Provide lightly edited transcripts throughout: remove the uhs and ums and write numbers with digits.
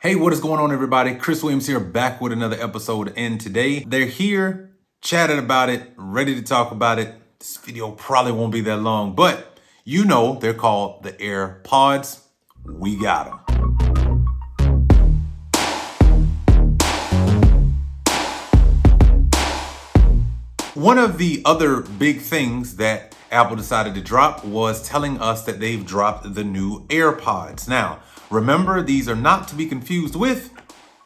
Hey, what is going on, everybody? Chris Williams here, back with another episode. And today they're here, chatting about it, ready to talk about it. This video probably won't be that long, but you know they're called the Airpods. We got them. One of the other big things that Apple decided to drop was telling us that they've dropped the new Airpods. Now, remember, these are not to be confused with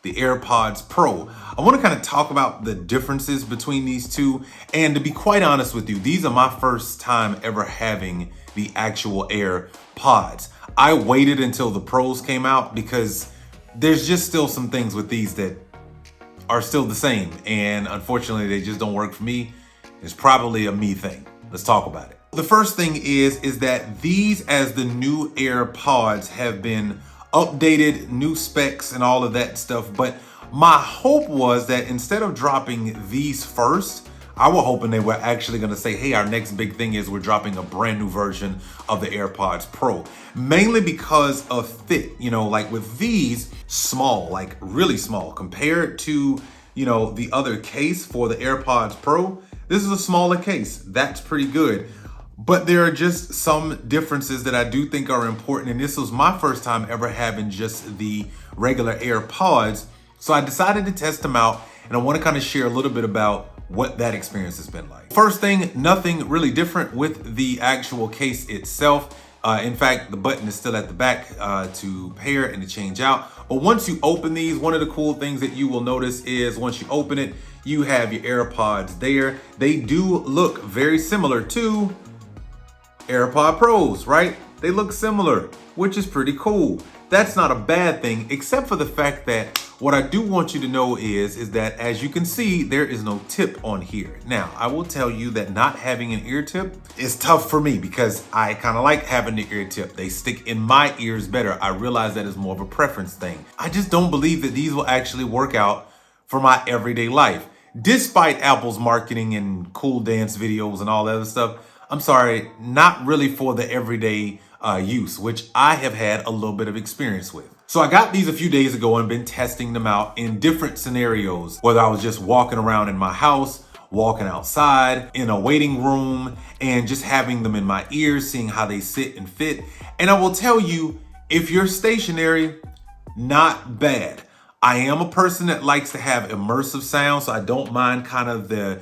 the Airpods Pro. I want to kind of talk about the differences between these two. And to be quite honest with you, these are my first time ever having the actual Airpods. I waited until the Pros came out because there's just still some things with these that are still the same. And unfortunately, they just don't work for me. It's probably a me thing. Let's talk about it. The first thing is that these, as the new Airpods, have been updated, new specs and all of that stuff. But my hope was that instead of dropping these first, I was hoping they were actually going to say, hey, our next big thing is we're dropping a brand new version of the Airpods Pro. Mainly because of fit, like with these, small, like really small compared to, the other case for the Airpods Pro. This is a smaller case. That's pretty good. But there are just some differences that I do think are important. And this was my first time ever having just the regular AirPods. So I decided to test them out. And I want to kind of share a little bit about what that experience has been like. First thing, nothing really different with the actual case itself. In fact, the button is still at the back to pair and to change out. But once you open these, one of the cool things that you will notice is once you open it, you have your AirPods there. They do look very similar to AirPod Pros, right? They look similar, which is pretty cool. That's not a bad thing, except for the fact that what I do want you to know is that as you can see, there is no tip on here. Now, I will tell you that not having an ear tip is tough for me because I kind of like having the ear tip. They stick in my ears better. I realize that is more of a preference thing. I just don't believe that these will actually work out for my everyday life. Despite Apple's marketing and cool dance videos and all that other stuff, I'm sorry, not really for the everyday use, which I have had a little bit of experience with. So I got these a few days ago and been testing them out in different scenarios, whether I was just walking around in my house, walking outside, in a waiting room, and just having them in my ears, seeing how they sit and fit. And I will tell you, if you're stationary, not bad. I am a person that likes to have immersive sound, so I don't mind kind of the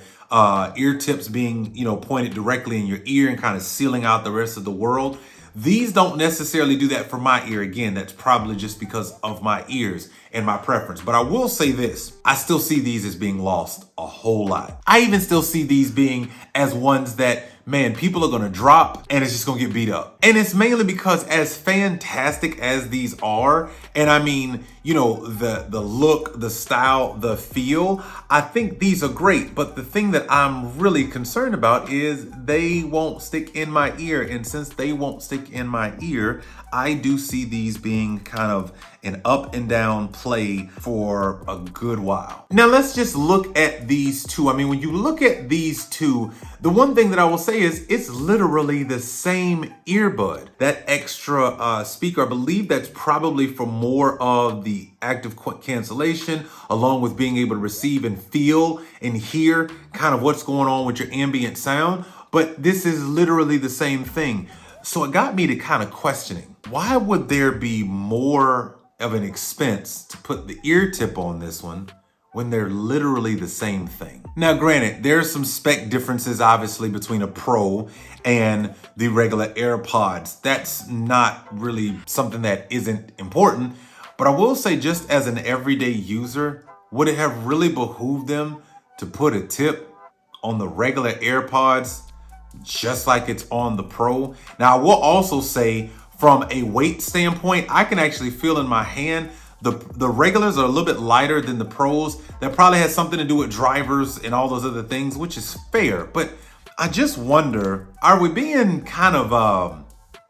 ear tips being, pointed directly in your ear and kind of sealing out the rest of the world. These don't necessarily do that for my ear. Again, that's probably just because of my ears and my preference. But I will say this, I still see these as being lost a whole lot. I even still see these being as ones that, man, people are going to drop and it's just going to get beat up. And it's mainly because as fantastic as these are, and I mean, the look, the style, the feel, I think these are great. But the thing that I'm really concerned about is they won't stick in my ear. And since they won't stick in my ear, I do see these being kind of an up and down play for a good while. Now let's just look at these two. I mean, when you look at these two, the one thing that I will say is it's literally the same earbud. That extra speaker, I believe that's probably for more of the active cancellation, along with being able to receive and feel and hear kind of what's going on with your ambient sound. But this is literally the same thing. So it got me to kind of questioning, why would there be more of an expense to put the ear tip on this one when they're literally the same thing? Now, granted, there's some spec differences, obviously, between a Pro and the regular AirPods. That's not really something that isn't important. But I will say, just as an everyday user, would it have really behooved them to put a tip on the regular AirPods just like it's on the Pro? Now, I will also say, from a weight standpoint, I can actually feel in my hand, the regulars are a little bit lighter than the Pros. That probably has something to do with drivers and all those other things, which is fair. But I just wonder, are we being kind of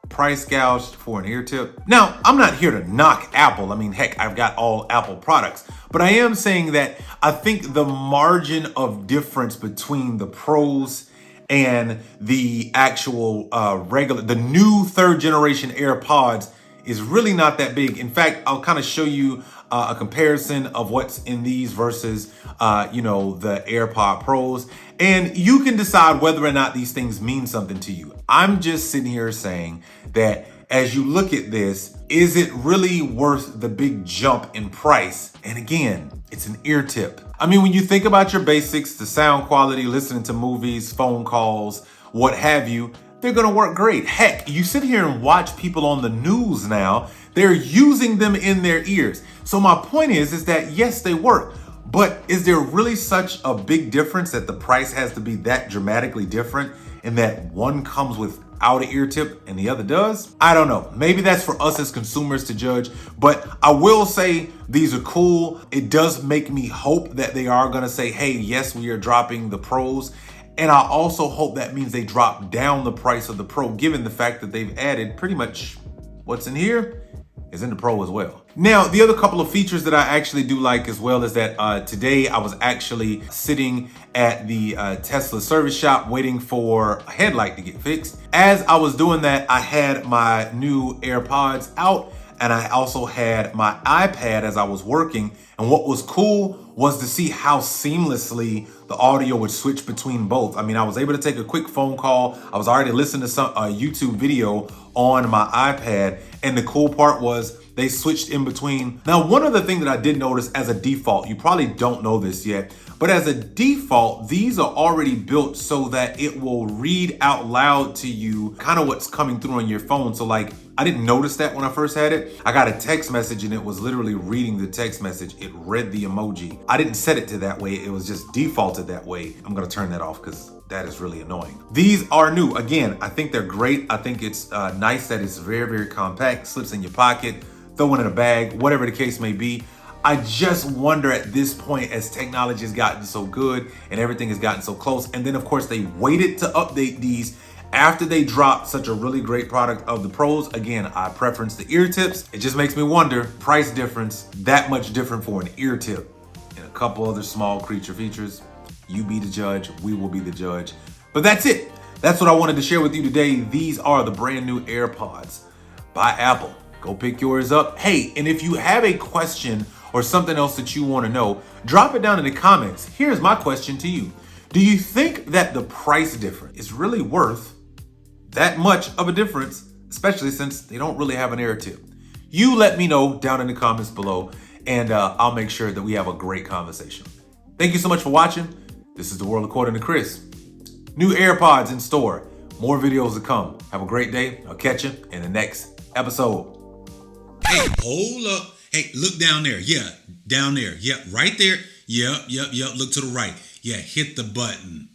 price gouged for an ear tip? Now, I'm not here to knock Apple. I mean, heck, I've got all Apple products. But I am saying that I think the margin of difference between the Pros and the actual the new third generation AirPods is really not that big. In fact, I'll kind of show you a comparison of what's in these versus, the AirPod Pros. And you can decide whether or not these things mean something to you. I'm just sitting here saying that as you look at this, is it really worth the big jump in price? And again, it's an ear tip. I mean, when you think about your basics, the sound quality, listening to movies, phone calls, what have you, they're gonna work great. Heck, you sit here and watch people on the news now, they're using them in their ears. So my point is that yes, they work, but is there really such a big difference that the price has to be that dramatically different and that one comes without an ear tip and the other does? I don't know. Maybe that's for us as consumers to judge, but I will say these are cool. It does make me hope that they are gonna say, hey, yes, we are dropping the Pros. And I also hope that means they drop down the price of the Pro, given the fact that they've added pretty much what's in here is in the Pro as well. Now, the other couple of features that I actually do like as well is that today I was actually sitting at the Tesla service shop waiting for a headlight to get fixed. As I was doing that, I had my new AirPods out and I also had my iPad as I was working. And what was cool was to see how seamlessly the audio would switch between both. I mean, I was able to take a quick phone call. I was already listening to some YouTube video on my iPad. And the cool part was they switched in between. Now, one other thing that I did notice as a default, you probably don't know this yet, but as a default, these are already built so that it will read out loud to you kind of what's coming through on your phone. So like, I didn't notice that when I first had it. I got a text message and it was literally reading the text message. It read the emoji. I didn't set it to that way. It was just defaulted that way. I'm gonna turn that off because that is really annoying. These are new. Again, I think they're great. I think it's nice that it's very, very compact, slips in your pocket, throw it in a bag, whatever the case may be. I just wonder at this point, as technology has gotten so good and everything has gotten so close, and then of course they waited to update these after they dropped such a really great product of the Pros. Again, I preference the ear tips. It just makes me wonder, price difference that much different for an ear tip and a couple other small creature features. You be the judge, we will be the judge. But that's it. That's what I wanted to share with you today. These are the brand new AirPods by Apple. Go pick yours up. Hey, and if you have a question or something else that you want to know, drop it down in the comments. Here's my question to you. Do you think that the price difference is really worth that much of a difference, especially since they don't really have an air tip? You let me know down in the comments below, and I'll make sure that we have a great conversation. Thank you so much for watching. This is The World According to Chris. New AirPods in store. More videos to come. Have a great day. I'll catch you in the next episode. Hey, hold up. Hey, look down there. Yeah, down there. Yep, right there. Yep. Look to the right. Yeah, hit the button.